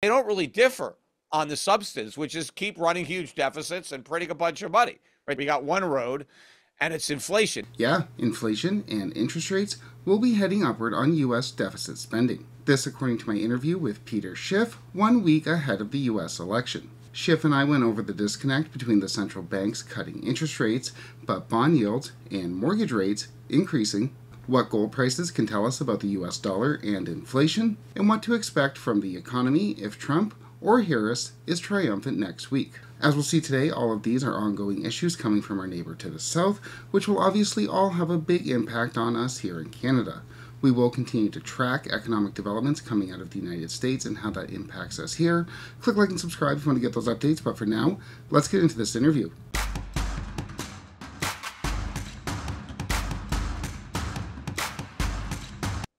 they don't really differ on the substance, which is keep running huge deficits and printing a bunch of money, right? We got one road, and it's inflation. Yeah, inflation and interest rates will be heading upward on U.S. deficit spending. This, according to my interview with Peter Schiff, 1 week ahead of the U.S. election. Schiff and I went over the disconnect between the central banks cutting interest rates, but bond yields and mortgage rates increasing, what gold prices can tell us about the US dollar and inflation, and what to expect from the economy if Trump or Harris is triumphant next week. As we'll see today, all of these are ongoing issues coming from our neighbor to the south, which will obviously all have a big impact on us here in Canada. We will continue to track economic developments coming out of the United States and how that impacts us here. Click like and subscribe if you want to get those updates, but for now, let's get into this interview.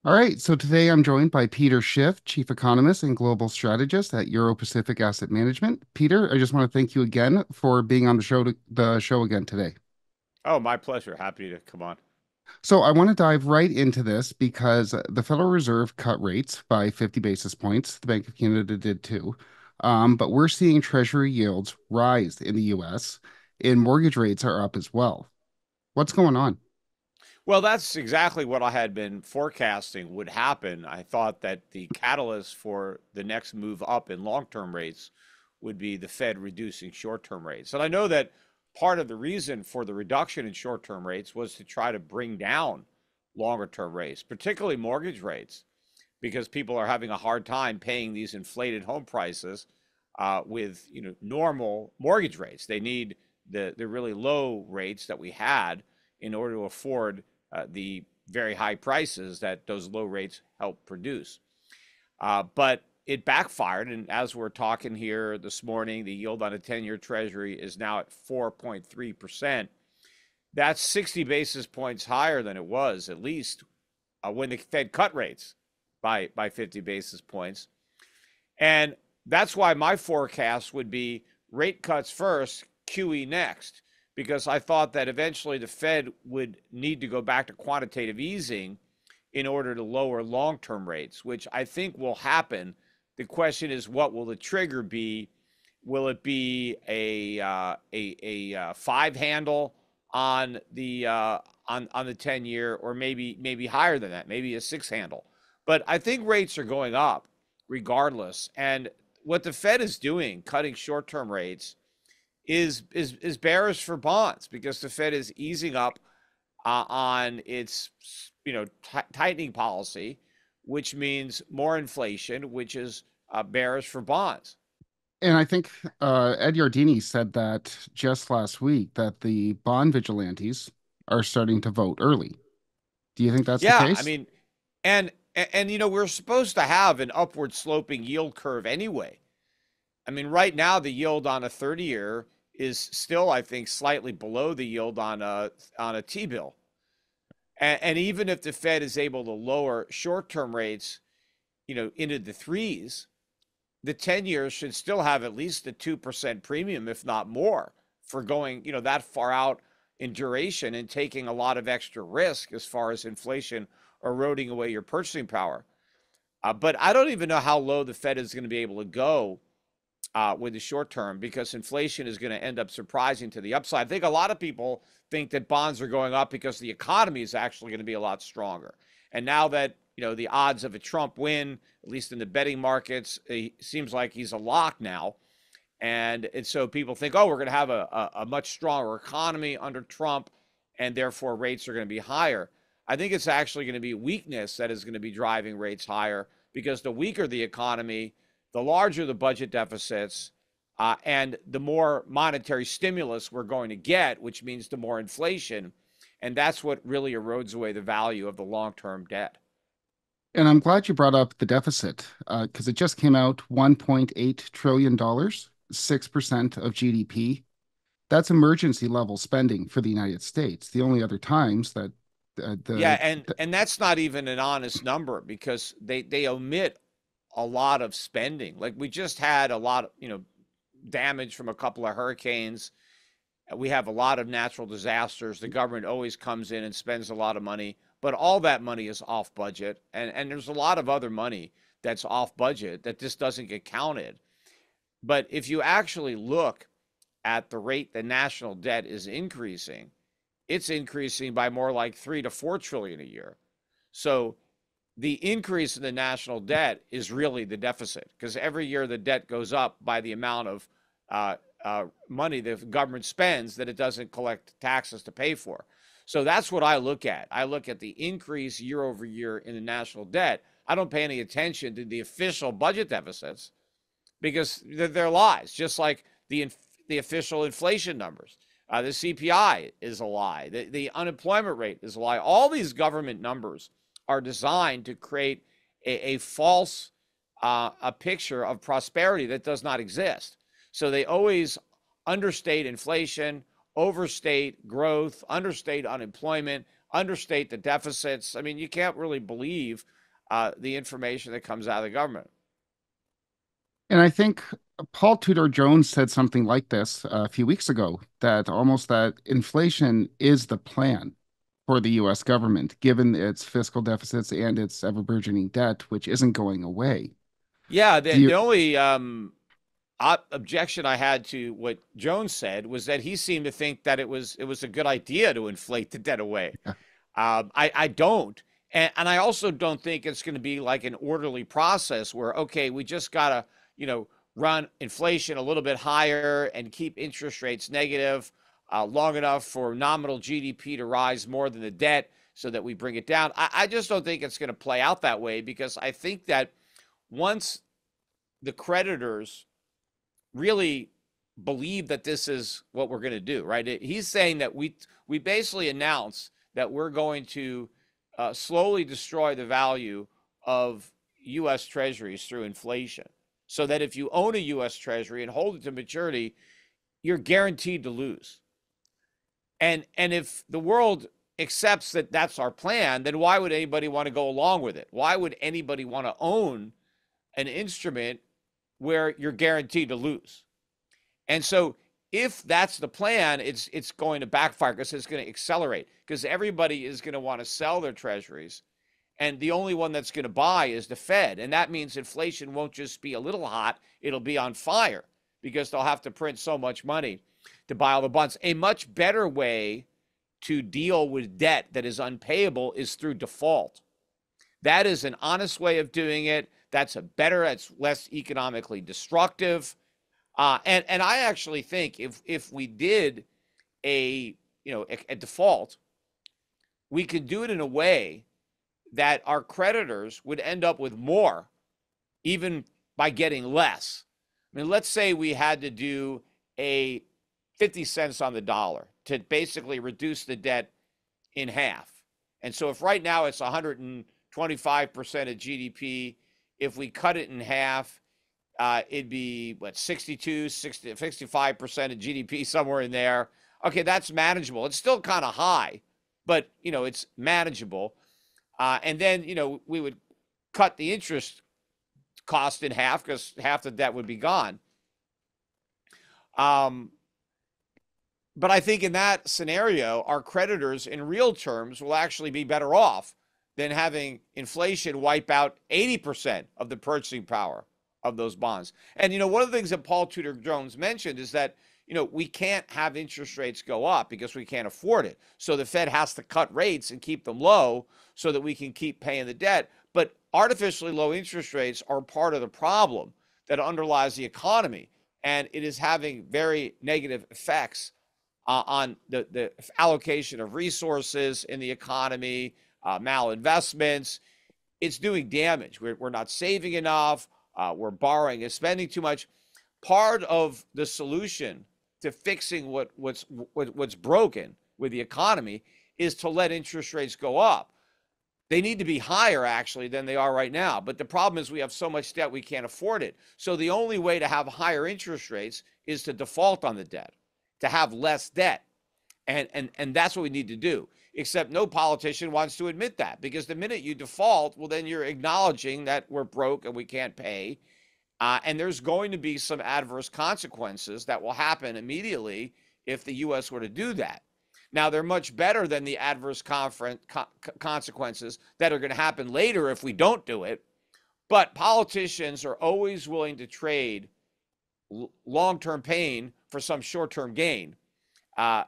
All right, so today I'm joined by Peter Schiff, Chief Economist and Global Strategist at Euro Pacific Asset Management. Peter, I just want to thank you again for being on the show again today. Oh, my pleasure. Happy to come on. So I want to dive right into this because the Federal Reserve cut rates by 50 basis points. The Bank of Canada did too. But we're seeing Treasury yields rise in the US and mortgage rates are up as well. What's going on? Well, that's exactly what I had been forecasting would happen. I thought that the catalyst for the next move up in long-term rates would be the Fed reducing short-term rates. And I know that part of the reason for the reduction in short-term rates was to try to bring down longer-term rates, particularly mortgage rates, because people are having a hard time paying these inflated home prices with normal mortgage rates. They need the really low rates that we had in order to afford the very high prices that those low rates help produce. But it backfired. And as we're talking here this morning, the yield on a 10-year Treasury is now at 4.3%. That's 60 basis points higher than it was, at least when the Fed cut rates by 50 basis points. And that's why my forecast would be rate cuts first, QE next, because I thought that eventually the Fed would need to go back to quantitative easing in order to lower long-term rates, which I think will happen. The question is, what will the trigger be? Will it be a five handle on the 10-year, or maybe higher than that, maybe a six handle? But I think rates are going up regardless. And what the Fed is doing, cutting short-term rates, is bearish for bonds because the Fed is easing up on its tightening policy, which means more inflation, which is bearish for bonds. And I think Ed Yardeni said that just last week that the bond vigilantes are starting to vote early. Do you think that's the Yeah, I case? mean, and we're supposed to have an upward sloping yield curve anyway. I mean, right now the yield on a 30-year is still, I think, slightly below the yield on a T-bill. And even if the Fed is able to lower short-term rates, into the threes, the 10 years should still have at least a 2% premium, if not more, for going, that far out in duration and taking a lot of extra risk as far as inflation eroding away your purchasing power. But I don't even know how low the Fed is going to be able to go with the short term, because inflation is going to end up surprising to the upside. I think a lot of people think that bonds are going up because the economy is actually going to be a lot stronger. And now that, the odds of a Trump win, at least in the betting markets, it seems like he's a lock now. And so people think, oh, we're going to have a much stronger economy under Trump, and therefore rates are going to be higher. I think it's actually going to be weakness that is going to be driving rates higher, because the weaker the economy, the larger the budget deficits, and the more monetary stimulus we're going to get, which means the more inflation. And that's what really erodes away the value of the long-term debt. And I'm glad you brought up the deficit because it just came out $1.8 trillion, 6% of GDP. That's emergency level spending for the United States. The only other times that Yeah, and that's not even an honest number, because they omit a lot of spending. Like, we just had a lot of, damage from a couple of hurricanes. We have a lot of natural disasters. The government always comes in and spends a lot of money, but all that money is off budget. And there's a lot of other money that's off budget, that this doesn't get counted. But if you actually look at the rate the national debt is increasing, it's increasing by more like 3 to 4 trillion a year. So the increase in the national debt is really the deficit, because every year the debt goes up by the amount of money the government spends that it doesn't collect taxes to pay for. So that's what I look at. I look at the increase year over year in the national debt. I don't pay any attention to the official budget deficits because they're lies, just like the official inflation numbers. The CPI is a lie. The unemployment rate is a lie. All these government numbers are designed to create a false a picture of prosperity that does not exist. So they always understate inflation, overstate growth, understate unemployment, understate the deficits. I mean, you can't really believe the information that comes out of the government. And I think Paul Tudor Jones said something like this a few weeks ago, that almost that inflation is the plan for the US government, given its fiscal deficits and its ever burgeoning debt, which isn't going away. Yeah, Do you, the only objection I had to what Jones said was that he seemed to think that it was a good idea to inflate the debt away. I don't. And I also don't think it's going to be like an orderly process where, okay, we just got to, run inflation a little bit higher and keep interest rates negative long enough for nominal GDP to rise more than the debt so that we bring it down. I just don't think it's going to play out that way, because I think that once the creditors really believe that this is what we're going to do, right? He's saying that we basically announce that we're going to slowly destroy the value of U.S. treasuries through inflation, so that if you own a U.S. treasury and hold it to maturity, you're guaranteed to lose. And if the world accepts that that's our plan, then why would anybody want to go along with it? Why would anybody want to own an instrument where you're guaranteed to lose? And so if that's the plan, it's going to backfire, because it's going to accelerate, because everybody is going to want to sell their treasuries. And the only one that's going to buy is the Fed. And that means inflation won't just be a little hot, it'll be on fire, because they'll have to print so much money to buy all the bonds. A much better way to deal with debt that is unpayable is through default. That is an honest way of doing it. That's it's less economically destructive. And I actually think if we did a default, we could do it in a way that our creditors would end up with more, even by getting less. I mean, let's say we had to do a 50 cents on the dollar to basically reduce the debt in half. And so if right now it's 125% of GDP, if we cut it in half, it'd be, 65% of GDP, somewhere in there. Okay, that's manageable. It's still kind of high, but, it's manageable. And then, we would cut the interest cost in half, because half the debt would be gone. But I think in that scenario, our creditors in real terms will actually be better off than having inflation wipe out 80% of the purchasing power of those bonds. And, one of the things that Paul Tudor Jones mentioned is that, we can't have interest rates go up because we can't afford it. So the Fed has to cut rates and keep them low so that we can keep paying the debt. But artificially low interest rates are part of the problem that underlies the economy. And it is having very negative effects on the allocation of resources in the economy, malinvestments. It's doing damage. We're not saving enough. We're borrowing and spending too much. Part of the solution to fixing what's broken with the economy is to let interest rates go up. They need to be higher, actually, than they are right now. But the problem is we have so much debt we can't afford it. So the only way to have higher interest rates is to default on the debt, to have less debt. And that's what we need to do. Except no politician wants to admit that, because the minute you default, well, then you're acknowledging that we're broke and we can't pay. And there's going to be some adverse consequences that will happen immediately if the U.S. were to do that. Now, they're much better than the adverse consequences that are going to happen later if we don't do it, But politicians are always willing to trade long-term pain for some short-term gain, uh,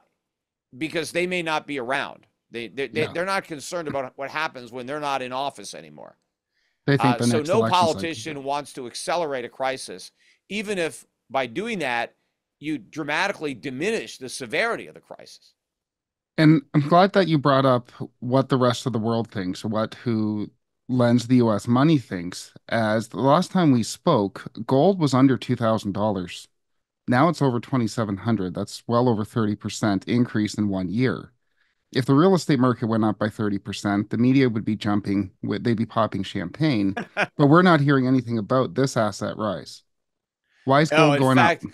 because they may not be around. Yeah. They're not concerned about what happens when they're not in office anymore. They think the So next no election cycle. politician wants to accelerate a crisis, even if by doing that you dramatically diminish the severity of the crisis. And I'm glad that you brought up what the rest of the world thinks, what who lends the US money thinks. As the last time we spoke, gold was under $2,000. Now it's over 2,700. That's well over 30% increase in 1 year. If the real estate market went up by 30%, the media would be jumping, they'd be popping champagne, but we're not hearing anything about this asset rise. Why is No, gold in going up? fact,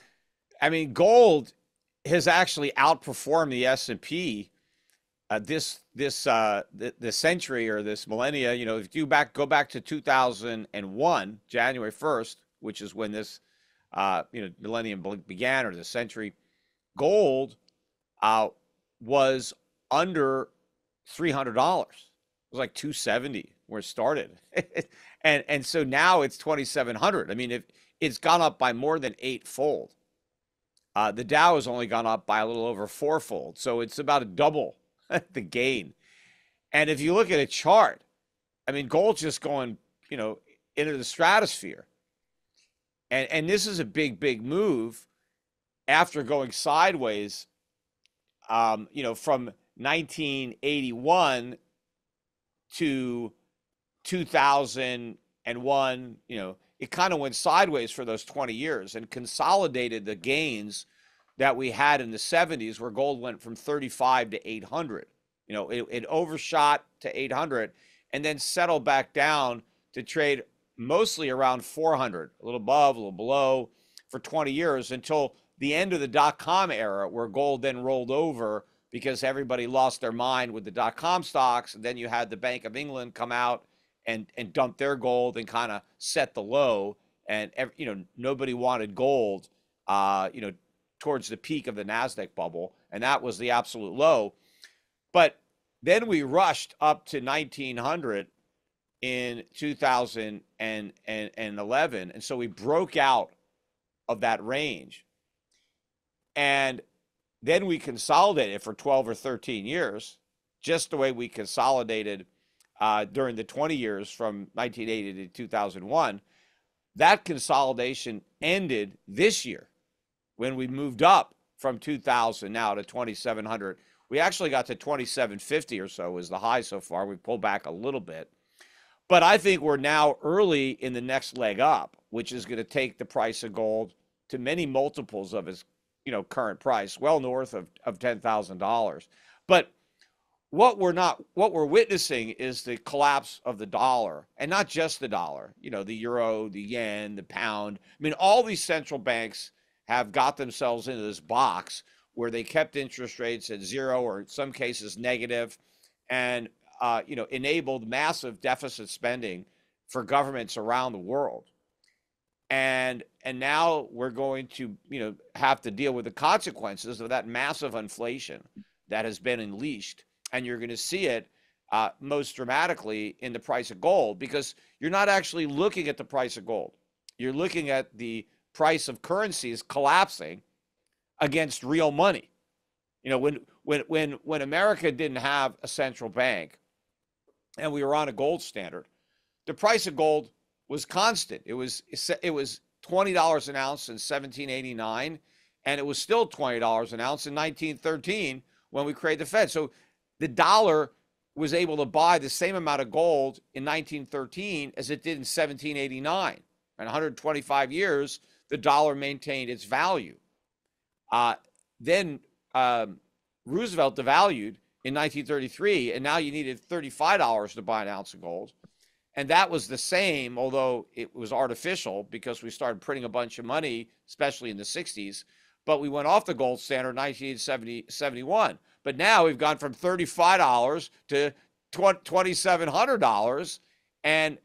I mean, gold has actually outperformed the S&P this century or this millennia. You know, if you go back to 2001, January 1st, which is when this millennium began, or the century, gold was under $300. It was like 270 where it started. and so now it's 2,700. I mean, if it's gone up by more than eightfold. The Dow has only gone up by a little over fourfold. So it's about a double the gain. And if you look at a chart, I mean, gold's just going, into the stratosphere. And this is a big, big move after going sideways, from 1981 to 2001. It kind of went sideways for those 20 years and consolidated the gains that we had in the 70s, where gold went from 35 to 800. It overshot to 800 and then settled back down to trade mostly around 400, a little above, a little below, for 20 years, until the end of the dot-com era, where gold then rolled over because everybody lost their mind with the dot-com stocks. And then you had the Bank of England come out and dump their gold and kind of set the low. And, nobody wanted gold, towards the peak of the NASDAQ bubble. And that was the absolute low. But then we rushed up to 1900 in 2011. And so we broke out of that range. And then we consolidated for 12 or 13 years, just the way we consolidated during the 20 years from 1980 to 2001. That consolidation ended this year when we moved up from 2000 now to 2,700. We actually got to 2,750 or so is the high so far. We pulled back a little bit. But I think we're now early in the next leg up, which is going to take the price of gold to many multiples of its current price, well north of $10,000. But what we're witnessing is the collapse of the dollar, and not just the dollar, the euro, the yen, the pound. I mean, all these central banks have got themselves into this box where they kept interest rates at zero, or in some cases negative, and enabled massive deficit spending for governments around the world. And now we're going to have to deal with the consequences of that massive inflation that has been unleashed. And you're going to see it most dramatically in the price of gold, because you're not actually looking at the price of gold. You're looking at the price of currencies collapsing against real money. When America didn't have a central bank and we were on a gold standard, the price of gold was constant. It was $20 an ounce in 1789, and it was still $20 an ounce in 1913 when we created the Fed. So the dollar was able to buy the same amount of gold in 1913 as it did in 1789. In 125 years, the dollar maintained its value. Then Roosevelt devalued in 1933, and now you needed $35 to buy an ounce of gold. And that was the same, although it was artificial because we started printing a bunch of money, especially in the 60s. But we went off the gold standard in 1971. But now we've gone from $35 to $2,700, and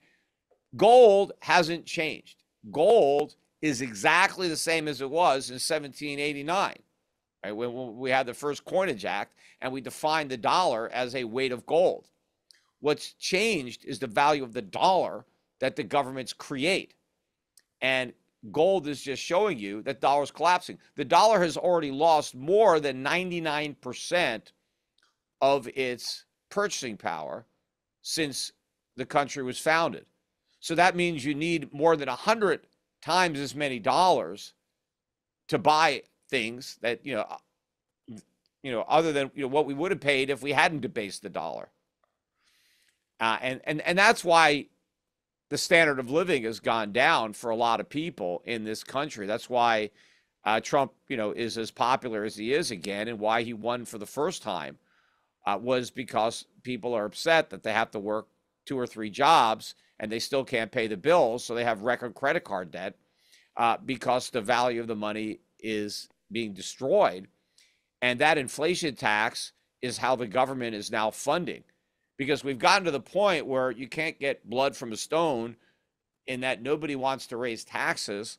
gold hasn't changed. Gold is exactly the same as it was in 1789, right? When we had the first Coinage Act, and we defined the dollar as a weight of gold. What's changed is the value of the dollar that the governments create. And gold is just showing you that dollar's collapsing. The dollar has already lost more than 99% of its purchasing power since the country was founded. So that means you need more than 100 times as many dollars to buy things that, other than what we would have paid if we hadn't debased the dollar. And that's why the standard of living has gone down for a lot of people in this country. That's why Trump, is as popular as he is again, and why he won for the first time was because people are upset that they have to work 2 or 3 jobs and they still can't pay the bills, so they have record credit card debt because the value of the money is being destroyed. And that inflation tax is how the government is now funding, because we've gotten to the point where you can't get blood from a stone, in that nobody wants to raise taxes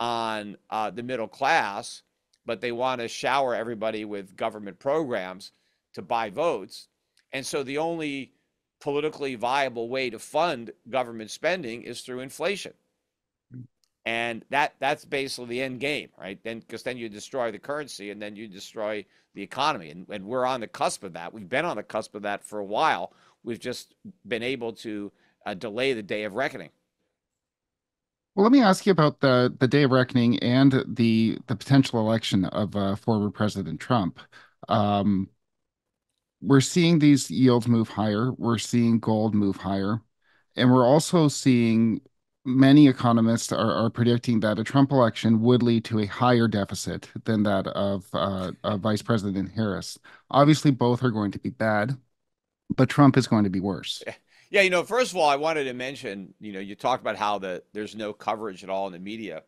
on the middle class, but they want to shower everybody with government programs to buy votes. And so the only politically viable way to fund government spending is through inflation. And that's basically the end game, right? Then, because then you destroy the currency and then you destroy the economy. And we're on the cusp of that. We've been on the cusp of that for a while. We've just been able to delay the day of reckoning. Well, let me ask you about the day of reckoning and the potential election of former President Trump. Um, we're seeing these yields move higher. We're seeing gold move higher. And we're also seeing many economists are predicting that a Trump election would lead to a higher deficit than that of Vice President Harris. Obviously, both are going to be bad, but Trump is going to be worse. Yeah, first of all, I wanted to mention, you talked about how there's no coverage at all in the media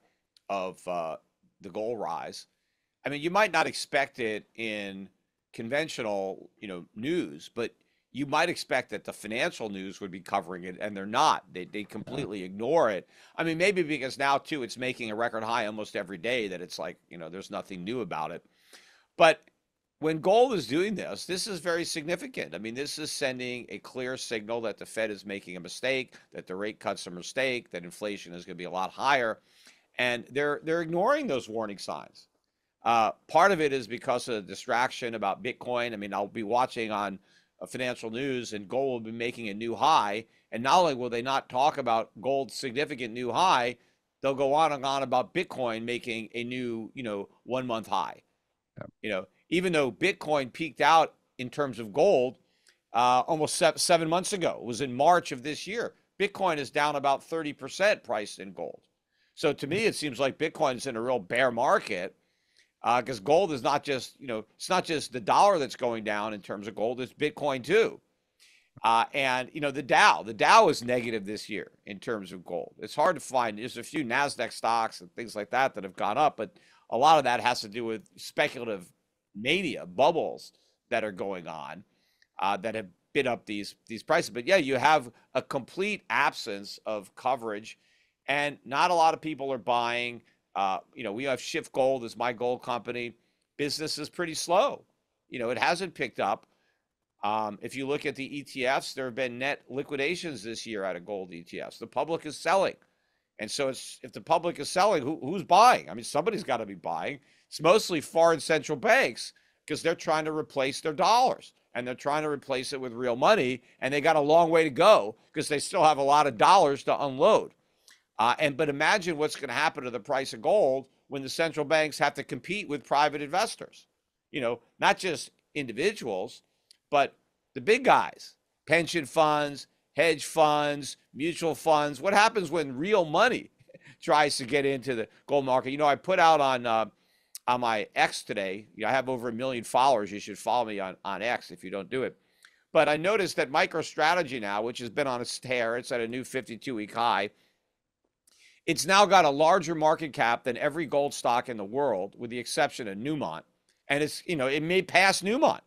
of the gold rise. I mean, you might not expect it in conventional, news, but you might expect that the financial news would be covering it, and they're not. They completely ignore it. I mean, maybe because now too it's making a record high almost every day, that it's like, there's nothing new about it. But when gold is doing this is very significant. I mean, this is sending a clear signal that the Fed is making a mistake, that the rate cuts are a mistake, that inflation is going to be a lot higher, and they're ignoring those warning signs. Part of it is because of the distraction about Bitcoin. I mean, I'll be watching on financial news, and gold will be making a new high. And not only will they not talk about gold's significant new high, they'll go on and on about Bitcoin making a new, 1 month high. Yep. Even though Bitcoin peaked out in terms of gold almost 7 months ago, it was in March of this year. Bitcoin is down about 30% priced in gold. So to me, it seems like Bitcoin's in a real bear market. Because gold is not just, it's not just the dollar that's going down in terms of gold, it's Bitcoin too. And, the Dow is negative this year in terms of gold. It's hard to find. There's a few NASDAQ stocks and things like that have gone up, but a lot of that has to do with speculative mania, bubbles that are going on that have bid up these prices. But yeah, you have a complete absence of coverage, and not a lot of people are buying. We have SchiffGold as my gold company. Business is pretty slow. It hasn't picked up. If you look at the ETFs, there have been net liquidations this year out of gold ETFs. The public is selling. And so if the public is selling, who's buying? I mean, somebody's got to be buying. It's mostly foreign central banks, because they're trying to replace their dollars, and they're trying to replace it with real money. And they got a long way to go, because they still have a lot of dollars to unload. But imagine what's going to happen to the price of gold when the central banks have to compete with private investors. Not just individuals, but the big guys, pension funds, hedge funds, mutual funds. What happens when real money tries to get into the gold market? I put out on my X today. I have over 1 million followers. You should follow me on X if you don't do it. But I noticed that MicroStrategy now, which has been on a tear, it's at a new 52-week high. It's now got a larger market cap than every gold stock in the world, with the exception of Newmont. And it's, it may pass Newmont,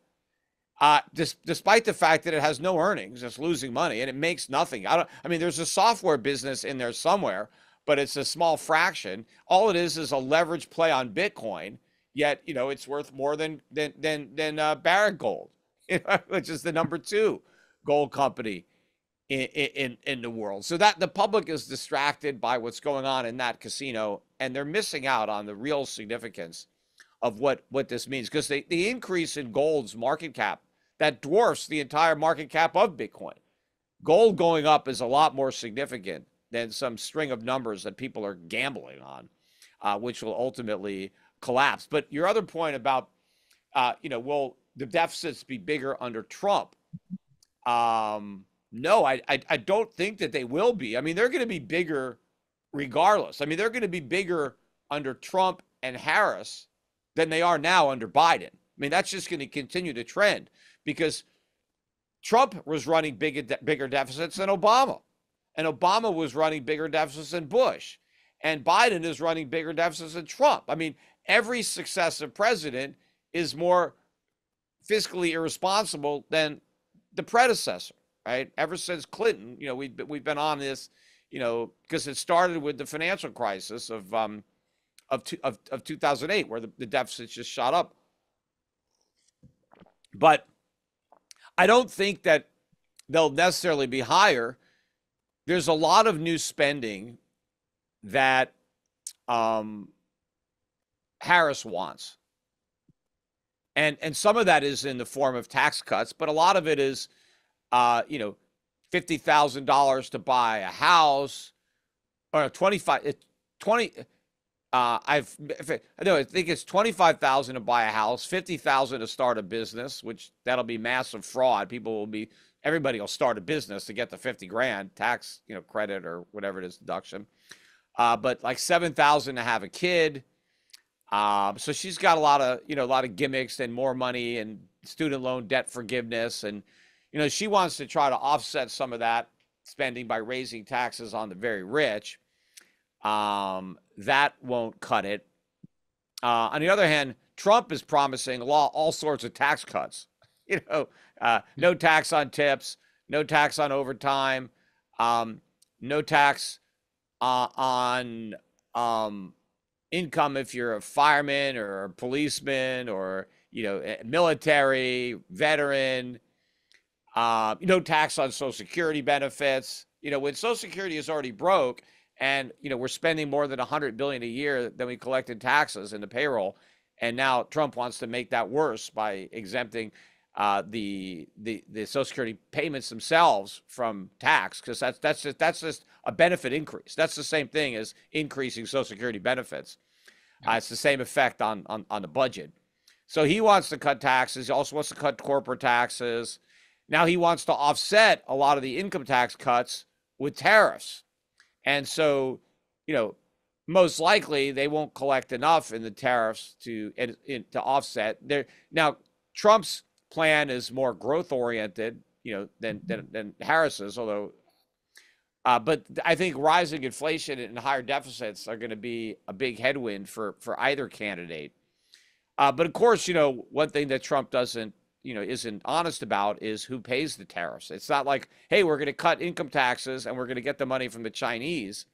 despite the fact that it has no earnings, it's losing money, and it makes nothing. I mean, there's a software business in there somewhere, but it's a small fraction. All it is a leverage play on Bitcoin. Yet, it's worth more than Barrick Gold, which is the number 2 gold company in the world. So that the public is distracted by what's going on in that casino, and they're missing out on the real significance of what this means, because the increase in gold's market cap, that dwarfs the entire market cap of Bitcoin. Gold going up is a lot more significant than some string of numbers that people are gambling on, which will ultimately collapse. But your other point about, will the deficits be bigger under Trump? No, I don't think that they will be. I mean, they're going to be bigger regardless. I mean, they're going to be bigger under Trump and Harris than they are now under Biden. I mean, that's just going to continue to trend, because Trump was running bigger deficits than Obama, and Obama was running bigger deficits than Bush, and Biden is running bigger deficits than Trump. I mean, every successive president is more fiscally irresponsible than the predecessor, right? Ever since Clinton, we've been on this, because it started with the financial crisis of 2008, where the deficits just shot up. But I don't think that they'll necessarily be higher. There's a lot of new spending that Harris wants. And some of that is in the form of tax cuts, but a lot of it is, $50,000 to buy a house, or 25, 20. I think it's 25,000 to buy a house, 50,000 to start a business, which that'll be massive fraud. Everybody will start a business to get the 50 grand tax, credit or whatever it is, deduction. But like 7,000 to have a kid. So she's got a lot of gimmicks and more money and student loan debt forgiveness. And, she wants to try to offset some of that spending by raising taxes on the very rich. That won't cut it. On the other hand, Trump is promising all sorts of tax cuts. No tax on tips, no tax on overtime, no tax on income if you're a fireman or a policeman or military veteran. No tax on Social Security benefits. When Social Security is already broke, and we're spending more than $100 billion a year than we collect in taxes in the payroll, and now Trump wants to make that worse by exempting the Social Security payments themselves from tax, because that's just a benefit increase. That's the same thing as increasing Social Security benefits. It's the same effect on the budget. So he wants to cut taxes. He also wants to cut corporate taxes. Now he wants to offset a lot of the income tax cuts with tariffs. And so, most likely they won't collect enough in the tariffs to offset. Now, Trump's plan is more growth oriented, than Harris's, although, but I think rising inflation and higher deficits are going to be a big headwind for either candidate. But of course, one thing that Trump isn't honest about is who pays the tariffs. It's not like, hey, we're going to cut income taxes and we're going to get the money from the Chinese.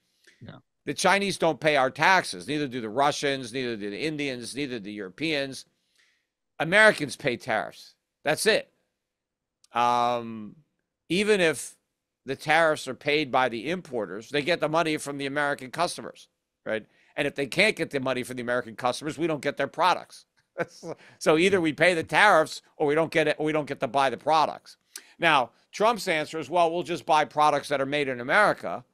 Yeah. The Chinese don't pay our taxes. Neither do the Russians, neither do the Indians, neither do the Europeans. Americans pay tariffs. That's it. Even if the tariffs are paid by the importers, they get the money from the American customers, right? And if they can't get the money from the American customers, we don't get their products. So either we pay the tariffs or we don't get it, or we don't get to buy the products. Now, Trump's answer is, well, we'll just buy products that are made in America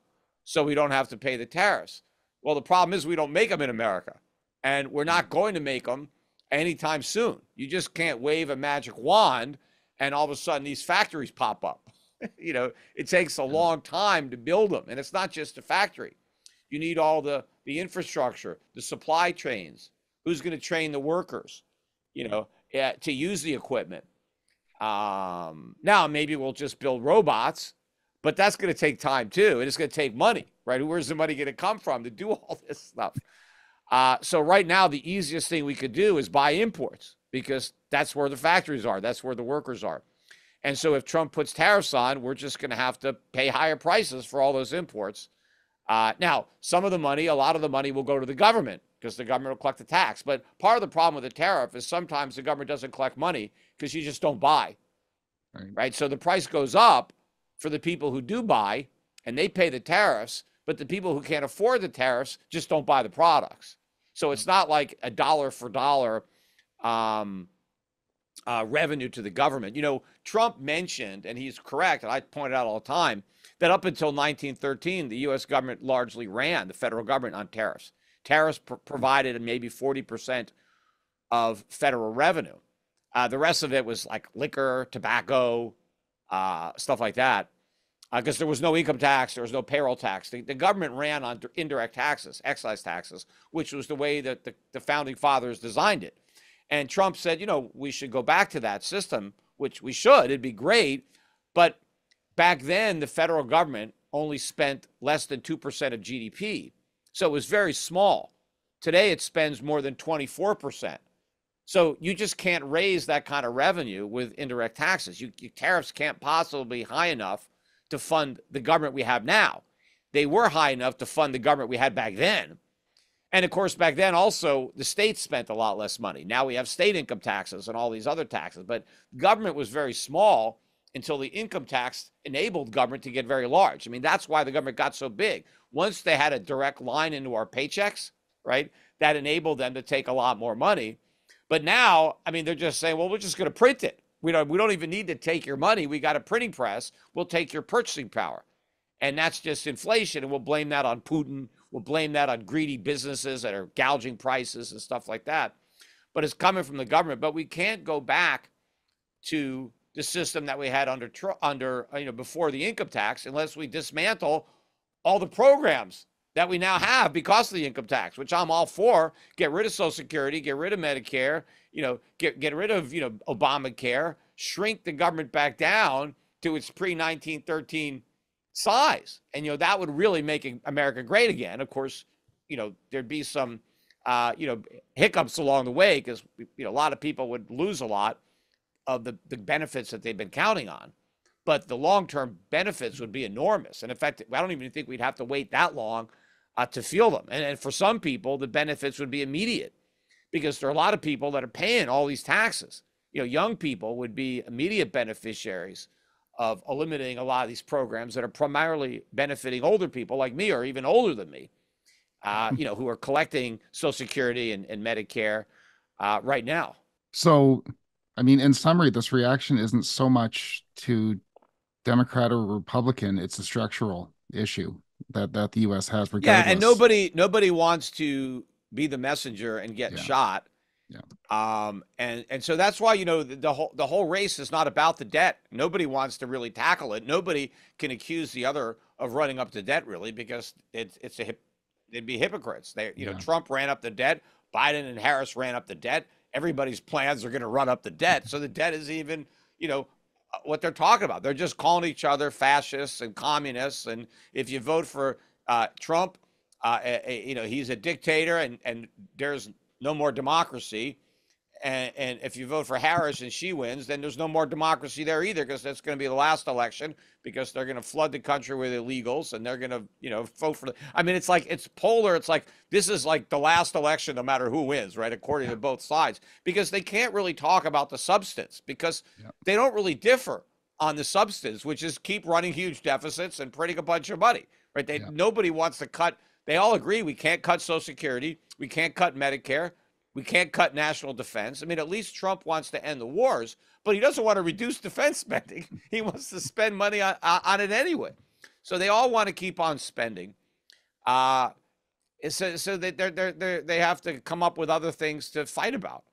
so we don't have to pay the tariffs. Well, the problem is we don't make them in America, and we're not going to make them anytime soon. You just can't wave a magic wand and all of a sudden these factories pop up. It takes a long time to build them, and it's not just a factory. You need all the infrastructure, the supply chains. Who's going to train the workers, to use the equipment? Now, maybe we'll just build robots, but that's going to take time too. And it's going to take money, right? Where's the money going to come from to do all this stuff? So right now, the easiest thing we could do is buy imports, because that's where the factories are. That's where the workers are. And so if Trump puts tariffs on, we're just going to have to pay higher prices for all those imports. Now, a lot of the money will go to the government, because the government will collect the tax. But part of the problem with the tariff is sometimes the government doesn't collect money because you just don't buy, right? So the price goes up for the people who do buy, and they pay the tariffs, but the people who can't afford the tariffs just don't buy the products. So it's not like a dollar for dollar revenue to the government. You know, Trump mentioned, and he's correct, and I point out all the time, that up until 1913, the U.S. government largely ran, the federal government, on tariffs. Tariffs provided maybe 40% of federal revenue. The rest of it was like liquor, tobacco, stuff like that, because there was no income tax, there was no payroll tax. The government ran on indirect taxes, excise taxes, which was the way that the founding fathers designed it. And Trump said, you know, we should go back to that system, which we should. It'd be great. But back then, the federal government only spent less than 2% of GDP. So it was very small. Today, it spends more than 24%. So you just can't raise that kind of revenue with indirect taxes. Tariffs can't possibly be high enough to fund the government we have now. They were high enough to fund the government we had back then. And of course, back then also, the states spent a lot less money. Now we have state income taxes and all these other taxes. But government was very small until the income tax enabled government to get very large. I mean, that's why the government got so big. Once they had a direct line into our paychecks, right, that enabled them to take a lot more money. But now, I mean, they're just saying, well, we're just going to print it. We don't even need to take your money. We got a printing press. We'll take your purchasing power. And that's just inflation. And we'll blame that on Putin. We'll blame that on greedy businesses that are gouging prices and stuff like that. But it's coming from the government. But we can't go back to the system that we had under before the income tax unless we dismantle all the programs that we now have because of the income tax, which I'm all for. Get rid of Social Security, get rid of Medicare, get rid of, Obamacare, shrink the government back down to its pre-1913 size. And, that would really make America great again. Of course, there'd be some, hiccups along the way because, a lot of people would lose a lot of the benefits that they've been counting on. But the long-term benefits would be enormous. And in fact, I don't even think we'd have to wait that long to feel them. And for some people, the benefits would be immediate because there are a lot of people that are paying all these taxes. Young people would be immediate beneficiaries of eliminating a lot of these programs that are primarily benefiting older people like me or even older than me, who are collecting Social Security and Medicare right now. So, I mean, in summary, this reaction isn't so much to Democrat or Republican, it's a structural issue that the U.S. has regardless. Yeah, and nobody wants to be the messenger and get shot. Yeah. And so that's why, the whole race is not about the debt. Nobody wants to really tackle it. Nobody can accuse the other of running up the debt really because they'd be hypocrites. Trump ran up the debt, Biden and Harris ran up the debt. Everybody's plans are going to run up the debt. So the debt is even, what they're talking about. They're just calling each other fascists and communists. And if you vote for Trump, he's a dictator and there's no more democracy. And if you vote for Harris and she wins, then there's no more democracy there either because that's going to be the last election because they're going to flood the country with illegals and they're going to, vote for I mean, it's like, it's polar. It's like, this is like the last election, no matter who wins, right? According to both sides, because they can't really talk about the substance because they don't really differ on the substance, which is keep running huge deficits and printing a bunch of money, right? Nobody wants to cut. They all agree we can't cut Social Security. We can't cut Medicare. We can't cut national defense. I mean, at least Trump wants to end the wars, but he doesn't want to reduce defense spending. He wants to spend money on it anyway. So they all want to keep on spending. So they have to come up with other things to fight about.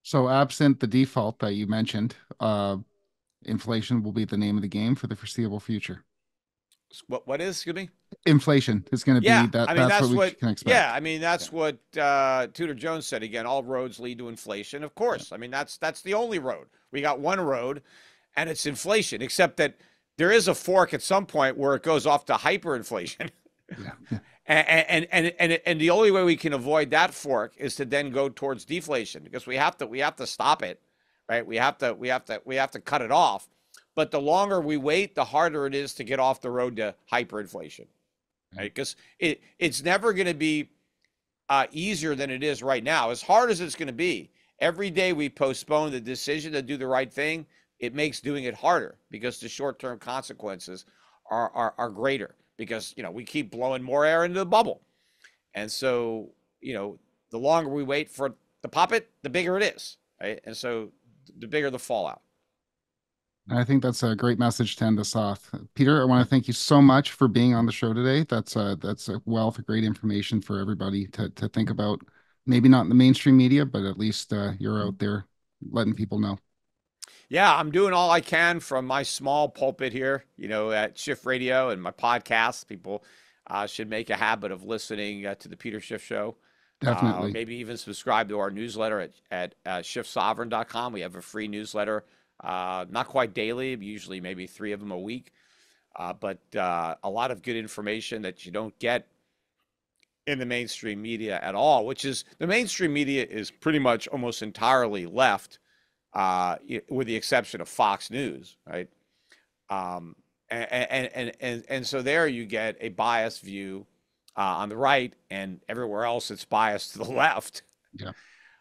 So absent the default that you mentioned, inflation will be the name of the game for the foreseeable future. What is, excuse me? Inflation is going to be that. I mean, that's what we can expect. Yeah, I mean, that's what Tudor Jones said. Again, all roads lead to inflation. Of course. I mean, that's the only road. We got one road, and it's inflation, except that there is a fork at some point where it goes off to hyperinflation. Yeah. And the only way we can avoid that fork is to then go towards deflation because we have to stop it, right? We have to cut it off. But the longer we wait, the harder it is to get off the road to hyperinflation, right? Because it's never going to be easier than it is right now. As hard as it's going to be, every day we postpone the decision to do the right thing, it makes doing it harder because the short-term consequences are greater because we keep blowing more air into the bubble. And so, the longer we wait for the poppet, the bigger it is, right? And so the bigger the fallout. I think that's a great message to end us off. Peter, I want to thank you so much for being on the show today. That's a wealth of great information for everybody to think about. Maybe not in the mainstream media, but at least you're out there letting people know. Yeah, I'm doing all I can from my small pulpit here, at Schiff Radio and my podcast. People should make a habit of listening to the Peter Schiff Show. Definitely. Maybe even subscribe to our newsletter at schiffsovereign.com. We have a free newsletter, not quite daily, usually maybe 3 of them a week, but a lot of good information that you don't get in the mainstream media at all, which is the mainstream media is pretty much almost entirely left, with the exception of Fox News, right? Um, and so there you get a biased view on the right, and everywhere else it's biased to the left. Yeah.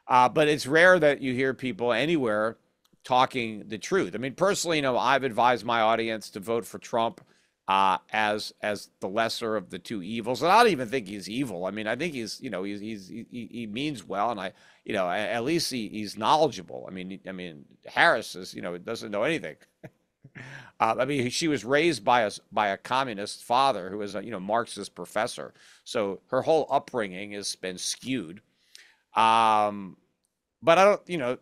But it's rare that you hear people anywhere talking the truth. I mean, personally, I've advised my audience to vote for Trump as the lesser of the two evils, and I don't even think he's evil. I mean, I think he means well, and at least he's knowledgeable. I mean, Harris doesn't know anything. I mean, she was raised by a communist father who was a Marxist professor, so her whole upbringing has been skewed. Um, but I don't,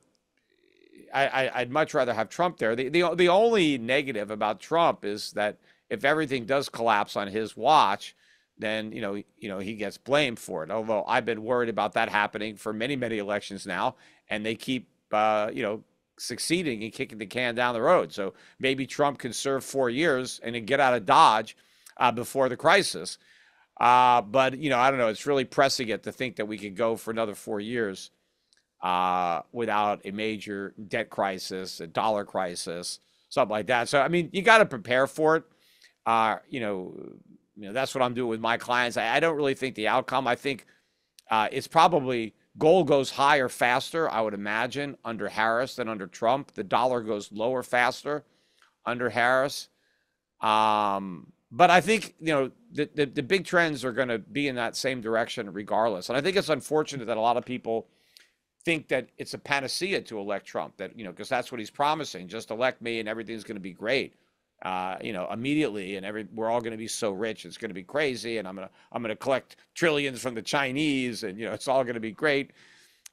I'd much rather have Trump there. The only negative about Trump is that if everything does collapse on his watch, then he gets blamed for it. Although I've been worried about that happening for many elections now, and they keep succeeding and kicking the can down the road. So maybe Trump can serve 4 years and then get out of Dodge before the crisis. But I don't know. It's really pressing it to think that we could go for another 4 years without a major debt crisis, a dollar crisis, something like that. So I mean, you got to prepare for it. That's what I'm doing with my clients. I don't really think the outcome. I think it's probably gold goes higher faster, I would imagine, under Harris than under Trump. The dollar goes lower faster under Harris. But I think the big trends are going to be in that same direction regardless. And I think it's unfortunate that a lot of people think that it's a panacea to elect Trump. That because that's what he's promising. Just elect me and everything's going to be great. Immediately, and we're all going to be so rich, it's going to be crazy, and I'm gonna collect trillions from the Chinese, and it's all going to be great.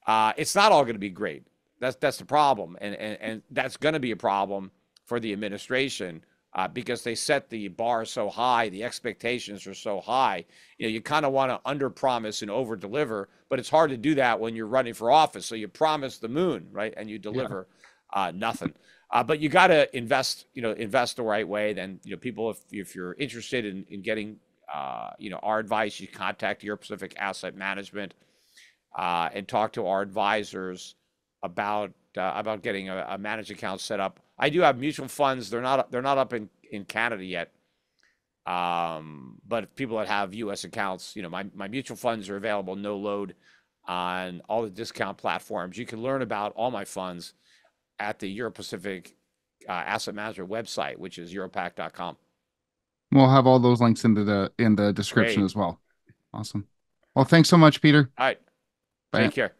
It's not all going to be great. That's the problem, and that's going to be a problem for the administration because they set the bar so high, the expectations are so high. You kind of want to underpromise and overdeliver, but it's hard to do that when you're running for office. So you promise the moon, right, and you deliver nothing. But you got to invest the right way. Then, people, if you're interested in getting, our advice, you contact Europe Pacific Asset Management and talk to our advisors about getting a managed account set up. I do have mutual funds. They're not up in Canada yet. But people that have U.S. accounts, my mutual funds are available no load on all the discount platforms. You can learn about all my funds at the Europe Pacific Asset Management website, which is europac.com. We'll have all those links in the description Great. as well. Awesome. Well, thanks so much, Peter. All right. Bye. Take care.